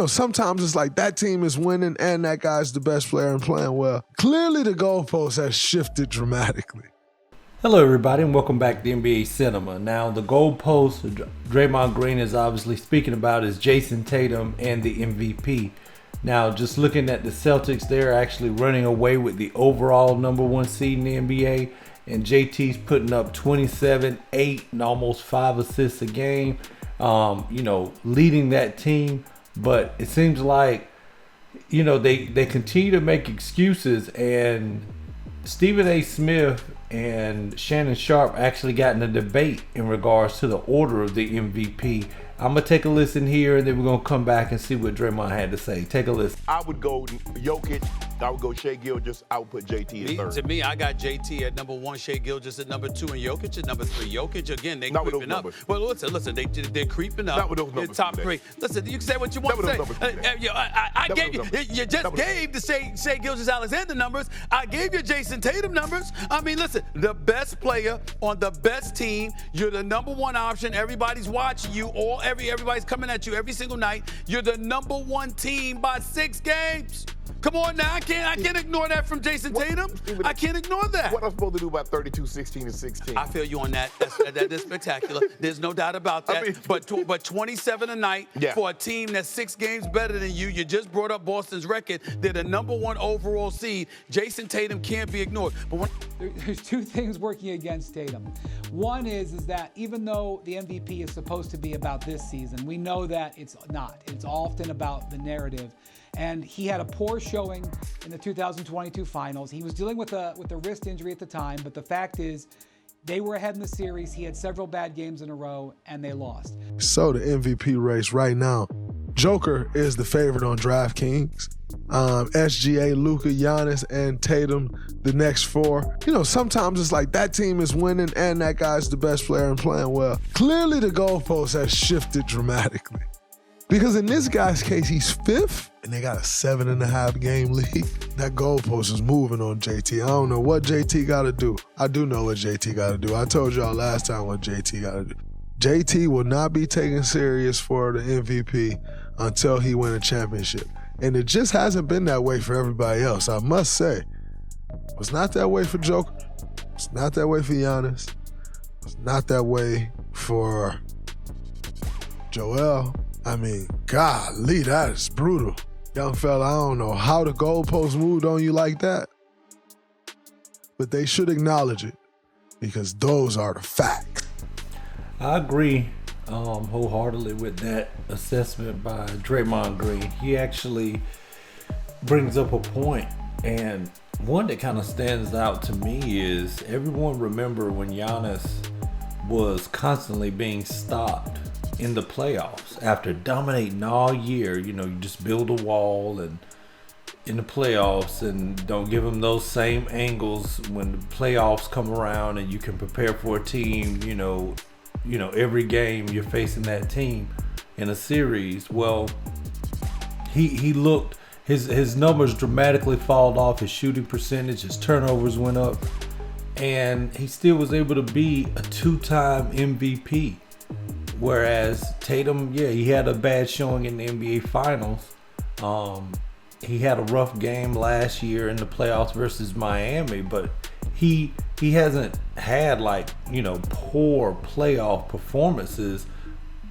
Sometimes it's like that team is winning and that guy's the best player and playing well. Clearly the goalpost has shifted dramatically. Hello everybody and welcome back to NBA Cinema. Now the goalpost Draymond Green is obviously speaking about is Jayson Tatum and the MVP. Now just looking at the Celtics, they're actually running away with the overall number one seed in the NBA, and JT's putting up 27, 8 and almost 5 assists a game, leading that team. But it seems like, they continue to make excuses, and Stephen A. Smith and Shannon Sharpe actually got in a debate in regards to the order of the MVP. I'm going to take a listen here, and then we're going to come back and see what Draymond had to say. Take a listen. I would go Jokic, I would go Shai Gilgeous, I would put JT at third. To me, I got JT at number 1, Shai Gilgeous at number 2, and Jokic at number 3. Jokic, again, they're creeping up. Well, listen, they're creeping up. Not with those numbers. They're top 3. Listen, you can say what you want to say. I gave you, you just gave the Shai Gilgeous-Alexander numbers. I gave you Jayson Tatum numbers. I mean, listen, the best player on the best team, you're the number 1 option. Everybody's watching you. Everybody's coming at you every single night. You're the number 1 team by 6 games. Come on now, I can't ignore that from Jayson Tatum. I can't ignore that. What am I supposed to do about 32, 16, and 16? I feel you on that. That is spectacular. There's no doubt about that. But 27 a night for a team that's 6 games better than you. You just brought up Boston's record. They're the number 1 overall seed. Jayson Tatum can't be ignored. But there's 2 things working against Tatum. One is that even though the MVP is supposed to be about this season, we know that it's not. It's often about the narrative. And he had a poor showing in the 2022 finals. He was dealing with a wrist injury at the time, but the fact is they were ahead in the series. He had several bad games in a row, and they lost. So the MVP race right now, Joker is the favorite on DraftKings. SGA, Luka, Giannis, and Tatum, the next 4. Sometimes it's like that team is winning and that guy's the best player and playing well. Clearly the goalpost has shifted dramatically. Because in this guy's case, he's 5th, and they got a 7.5 game lead. That goalpost is moving on JT. I don't know what JT got to do. I do know what JT got to do. I told y'all last time what JT got to do. JT will not be taken serious for the MVP until he wins a championship. And it just hasn't been that way for everybody else, I must say. It's not that way for Joker. It's not that way for Giannis. It's not that way for Joel. I mean, golly, that is brutal. Young fella, I don't know how the goalpost moved on you like that, but they should acknowledge it because those are the facts. I agree wholeheartedly with that assessment by Draymond Green. He actually brings up a point, and one that kind of stands out to me is everyone remember when Giannis was constantly being stopped in the playoffs after dominating all year. You just build a wall and in the playoffs and don't give them those same angles when the playoffs come around and you can prepare for a team, every game you're facing that team in a series. Well, he looked, his numbers dramatically falled off, his shooting percentage, his turnovers went up, and he still was able to be a 2-time MVP. Whereas Tatum, he had a bad showing in the NBA Finals. He had a rough game last year in the playoffs versus Miami, but he hasn't had poor playoff performances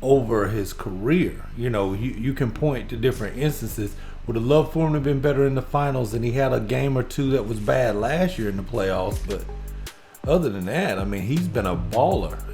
over his career. You can point to different instances. Would have loved for him to have been better in the finals, and he had a game or 2 that was bad last year in the playoffs, but other than that, I mean, he's been a baller.